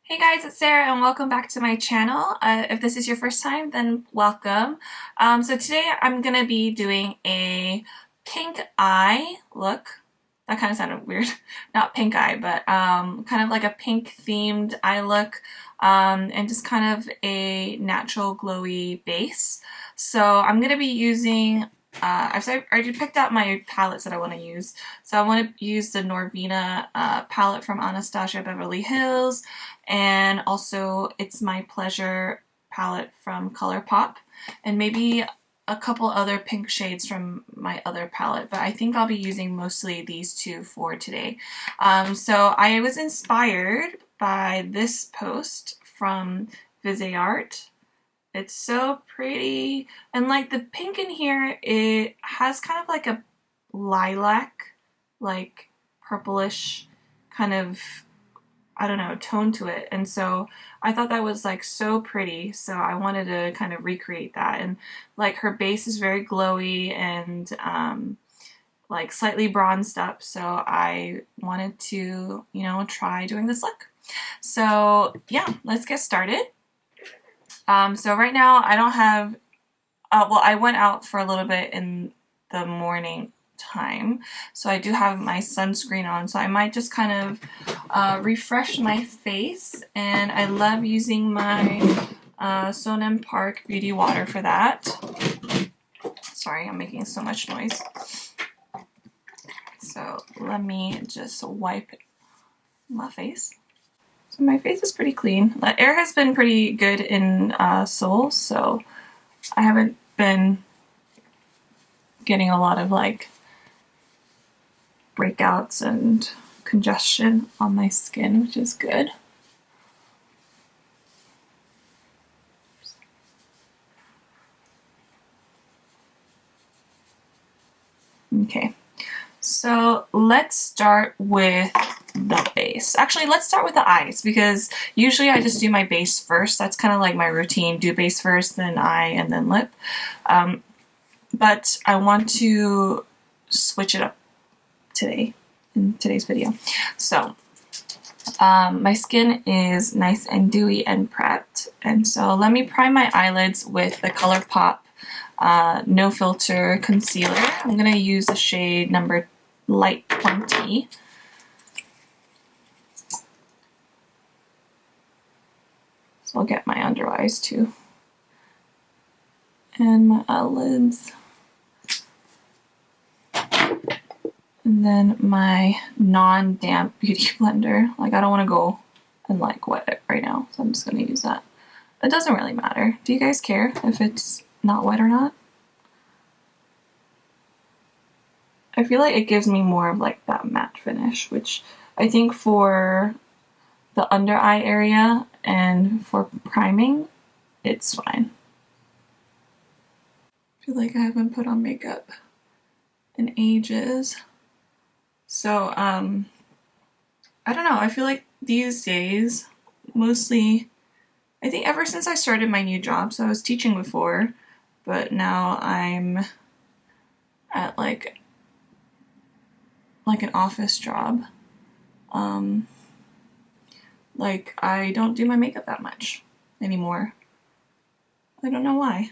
Hey guys, it's Sarah and welcome back to my channel. If this is your first time, then welcome. So today I'm going to be doing a pink eye look. That kind of sounded weird. Not pink eye, but kind of like a pink themed eye look and just kind of a natural glowy base. So I'm going to be using I've already picked out my palettes that I want to use. So I want to use the Norvina palette from Anastasia Beverly Hills, and also It's My Pleasure palette from Colourpop, and maybe a couple other pink shades from my other palette, but I think I'll be using mostly these two for today. So I was inspired by this post from Art. It's so pretty, and like the pink in here, it has kind of like a lilac, like purplish kind of, I don't know, tone to it. And so I thought that was like so pretty, so I wanted to kind of recreate that. And like her base is very glowy and like slightly bronzed up, so I wanted to, you know, try doing this look. So yeah, let's get started. So right now I don't have, well, I went out for a little bit in the morning time, so I do have my sunscreen on, so I might just kind of refresh my face, and I love using my Sonam Park Beauty Water for that. Sorry, I'm making so much noise. So let me just wipe my face. So my face is pretty clean. The air has been pretty good in Seoul, so I haven't been getting a lot of like breakouts and congestion on my skin, which is good. Okay, so let's start with the base. Actually, let's start with the eyes, because usually I just do my base first. That's kind of like my routine. Do base first, then eye, and then lip. But I want to switch it up today in today's video. So my skin is nice and dewy and prepped, and so let me prime my eyelids with the Colourpop No Filter Concealer. I'm going to use the shade number Light 20. So I'll get my under eyes too, and my eyelids, and then my non-damp beauty blender. Like, I don't want to go and like wet it right now, so I'm just going to use that. It doesn't really matter. Do you guys care if it's not wet or not? I feel like it gives me more of like that matte finish, which I think for the under eye area and for priming, it's fine. I feel like I haven't put on makeup in ages. So, I don't know, I feel like these days, mostly, I think ever since I started my new job, so I was teaching before, but now I'm at like an office job. Like, I don't do my makeup that much anymore. I don't know why.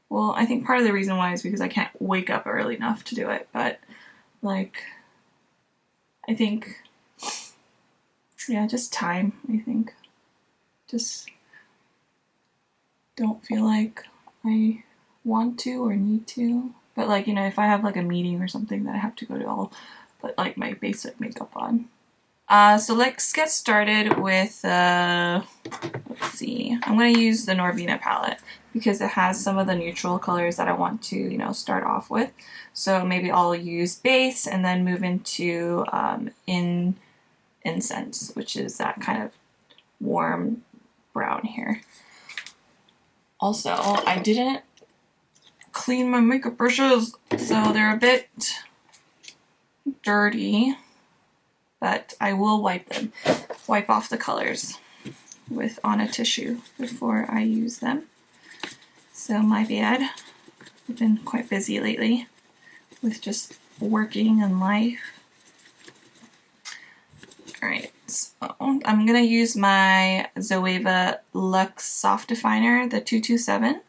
Well, I think part of the reason why is because I can't wake up early enough to do it, but like, I think, yeah, just time, I think. Just don't feel like I want to or need to. But like, you know, if I have like a meeting or something that I have to go to, I'll put like my basic makeup on. So let's get started with, let's see, I'm going to use the Norvina palette because it has some of the neutral colors that I want to, you know, start off with. So maybe I'll use base and then move into Incense, which is that kind of warm brown here. Also, I didn't clean my makeup brushes, so they're a bit dirty, but I will wipe off the colors on a tissue before I use them. So my bad. I've been quite busy lately with just working and life. Alright, So I'm gonna use my Zoeva Luxe Soft Definer, the 227,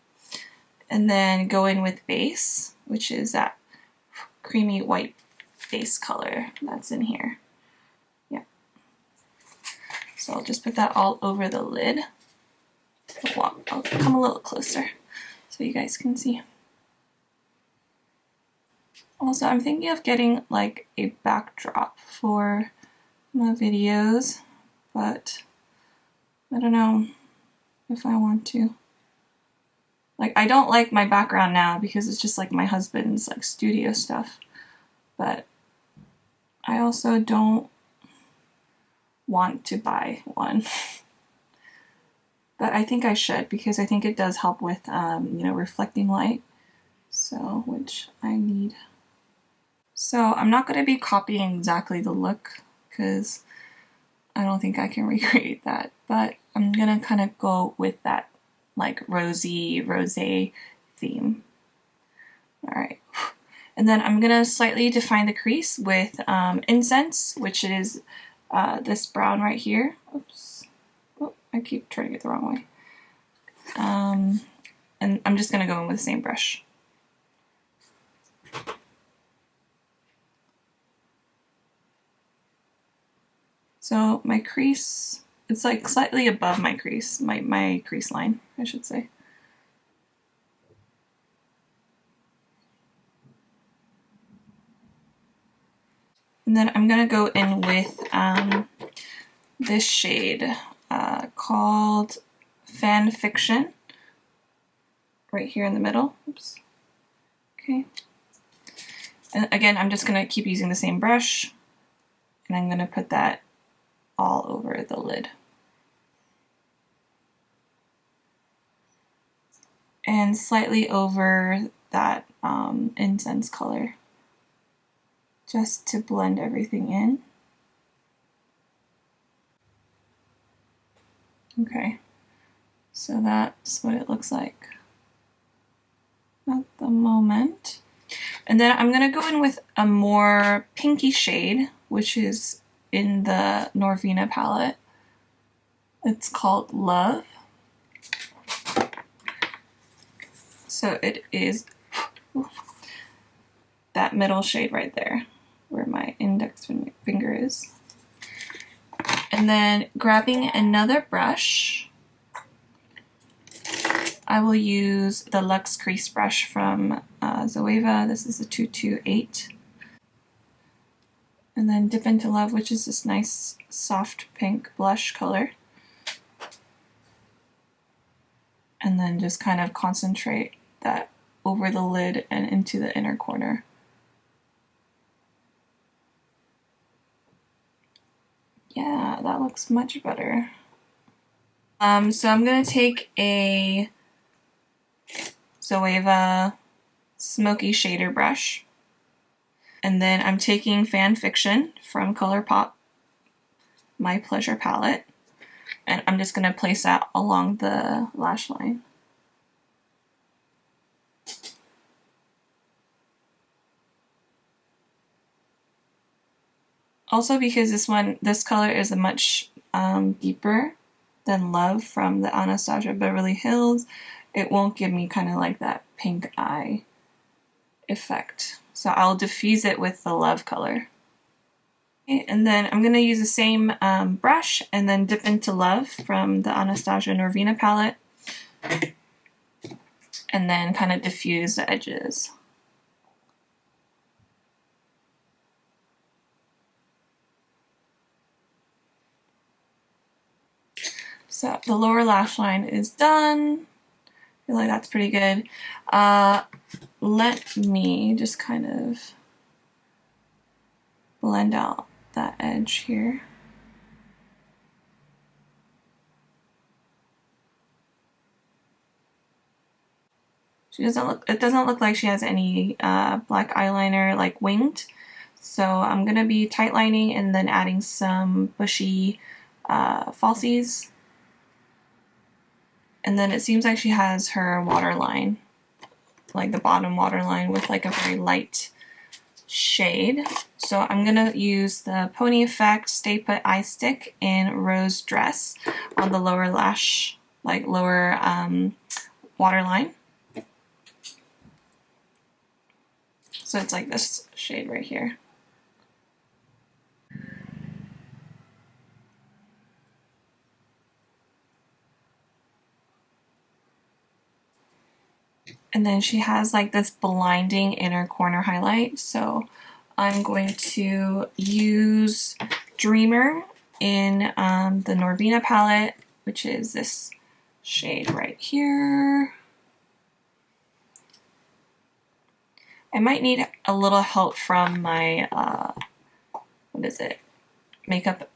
and then go in with base, which is that creamy white base color that's in here. Yeah. So I'll just put that all over the lid. Well, I'll come a little closer so you guys can see. Also, I'm thinking of getting like a backdrop for my videos, but I don't know if I want to. Like, I don't like my background now because it's just like my husband's like studio stuff, but I also don't want to buy one. But I think I should, because I think it does help with, you know, reflecting light, so, which I need. So I'm not going to be copying exactly the look, because I don't think I can recreate that, but I'm going to kind of go with that, like, rosy, rosé theme. Alright. And then I'm going to slightly define the crease with Incense, which is this brown right here. Oops. Oh, I keep turning it the wrong way. And I'm just going to go in with the same brush. So my crease, it's like slightly above my crease, my crease line, I should say. And then I'm going to go in with this shade called Fanfiction, right here in the middle. Oops. Okay. And again, I'm just going to keep using the same brush, and I'm going to put that all over the lid. And slightly over that incense color, just to blend everything in. Okay, so that's what it looks like at the moment. And then I'm going to go in with a more pinky shade, which is in the Norvina palette. It's called Love. So it is that middle shade right there, where my index finger is. And then grabbing another brush, I will use the Luxe Crease brush from Zoeva. This is a 228. And then dip into Love, which is this nice soft pink blush color. And then just kind of concentrate that over the lid and into the inner corner. Yeah, that looks much better. So I'm going to take a Zoeva Smoky Shader brush. And then I'm taking Fanfiction from Colourpop, My Pleasure palette. And I'm just going to place that along the lash line. Also, because this color is a much deeper than Love from the Anastasia Beverly Hills, it won't give me kind of like that pink eye effect. So I'll diffuse it with the Love color. Okay, and then I'm going to use the same brush and then dip into Love from the Anastasia Norvina palette. And then kind of diffuse the edges. So the lower lash line is done. I feel like that's pretty good. Let me just kind of blend out that edge here. It doesn't look like she has any black eyeliner like winged. So I'm gonna be tight lining and then adding some bushy falsies. And then it seems like she has her waterline, like the bottom waterline with like a very light shade. So I'm gonna use the Pony Effect Stay Put Eye Stick in Rose Dress on the lower lash, like lower waterline. So it's like this shade right here. And then she has like this blinding inner corner highlight. So I'm going to use Dreamer in the Norvina palette, which is this shade right here. I might need a little help from my, what is it? Makeup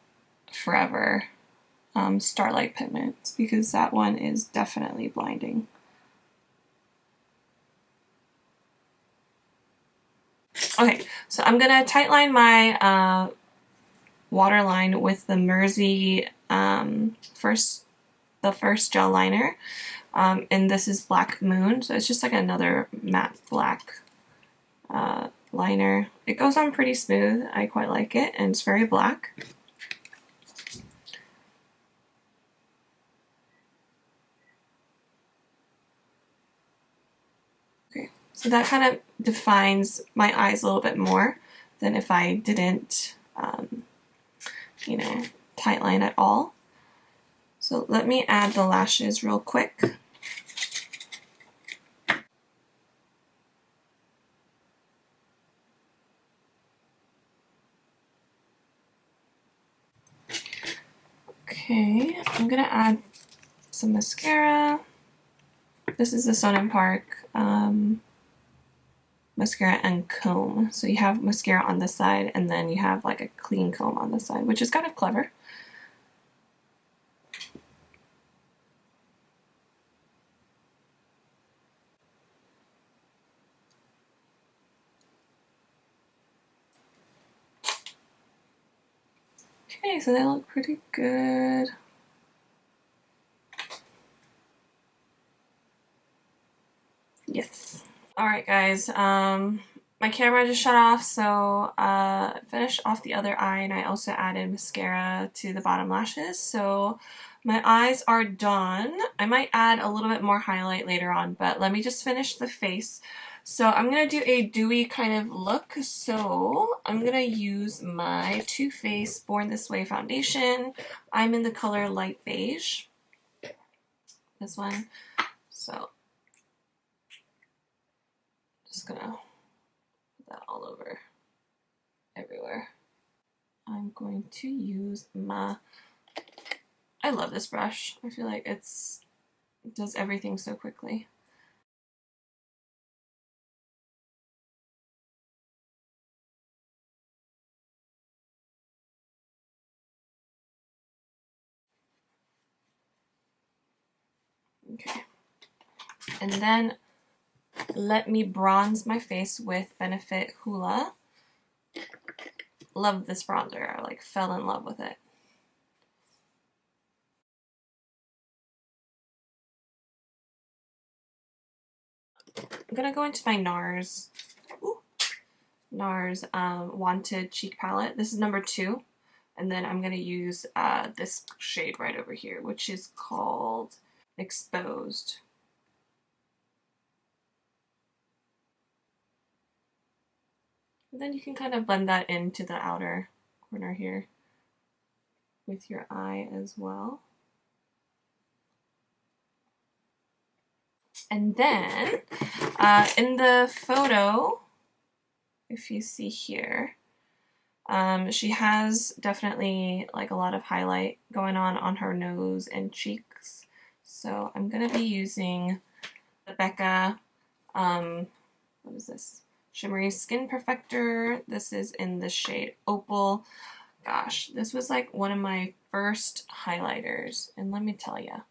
Forever Starlight Pigments, because that one is definitely blinding. Okay, so I'm gonna tightline my waterline with the Merzy the first gel liner, and this is Black Moon, so it's just like another matte black liner. It goes on pretty smooth. I quite like it, and it's very black. Okay, so that kind of defines my eyes a little bit more than if I didn't, you know, tightline at all. So let me add the lashes real quick. Okay, I'm gonna add some mascara. This is the Sonnen Park mascara and comb. So you have mascara on this side, and then you have like a clean comb on this side, which is kind of clever. Okay, so they look pretty good. Yes. Alright guys, my camera just shut off, so finished off the other eye, and I also added mascara to the bottom lashes. So my eyes are done. I might add a little bit more highlight later on, but let me just finish the face. So I'm going to do a dewy kind of look. So I'm going to use my Too Faced Born This Way foundation. I'm in the color Light Beige. This one. So just going to put that all over everywhere. I'm going to use my... I love this brush. I feel like it does everything so quickly. Okay. And then let me bronze my face with Benefit Hoola. Love this bronzer. I like fell in love with it. I'm gonna go into my Nars. Nars Wanted Cheek Palette. This is number 2. And then I'm gonna use this shade right over here, which is called Exposed. And then you can kind of blend that into the outer corner here with your eye as well. And then in the photo, if you see here, she has definitely like a lot of highlight going on her nose and cheeks. So I'm going to be using the Becca, what is this? Shimmering Skin Perfector. This is in the shade Opal. Gosh, this was like one of my first highlighters, and let me tell you,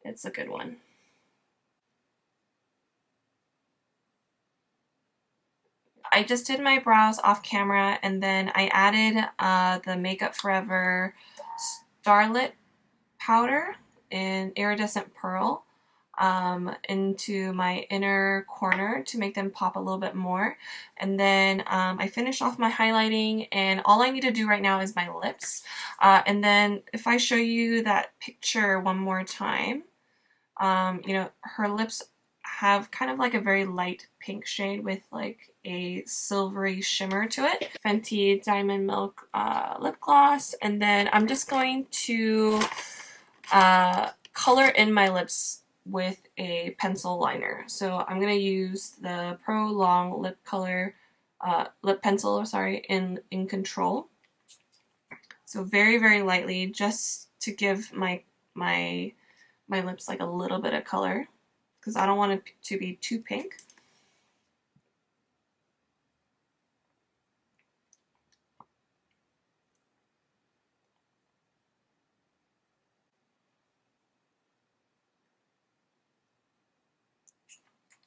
it's a good one. I just did my brows off camera, and then I added the Makeup Forever Starlit powder in Iridescent Pearl. into my inner corner to make them pop a little bit more. And then I finish off my highlighting, and all I need to do right now is my lips. And then if I show you that picture one more time, you know, her lips have kind of like a very light pink shade with like a silvery shimmer to it. Fenty Diamond Milk lip gloss. And then I'm just going to color in my lips with a pencil liner. So I'm going to use the Pro Long lip color, lip pencil, sorry, in Control. So very, very lightly, just to give my lips like a little bit of color, because I don't want it to be too pink.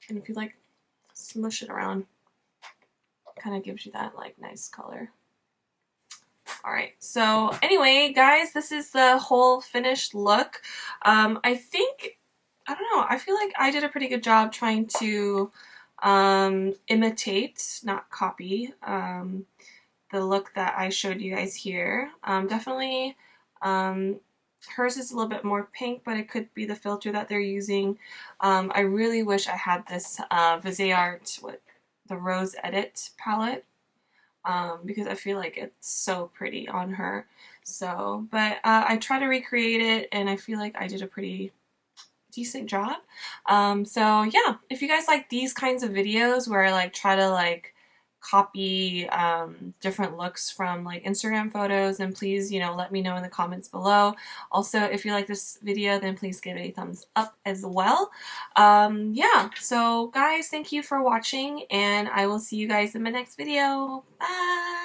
And if you like smush it around, kind of gives you that like nice color. Alright, so anyway, guys, this is the whole finished look. I think, I don't know, I feel like I did a pretty good job trying to imitate, not copy, the look that I showed you guys here. Definitely, hers is a little bit more pink, but it could be the filter that they're using. I really wish I had this Viseart with the Rose Edit palette, because I feel like it's so pretty on her. So, but I try to recreate it, and I feel like I did a pretty decent job. So yeah, if you guys like these kinds of videos where I like try to like copy different looks from like Instagram photos, then please, you know, let me know in the comments below. Also, if you like this video, then please give it a thumbs up as well. Yeah, so guys, thank you for watching, and I will see you guys in my next video. Bye!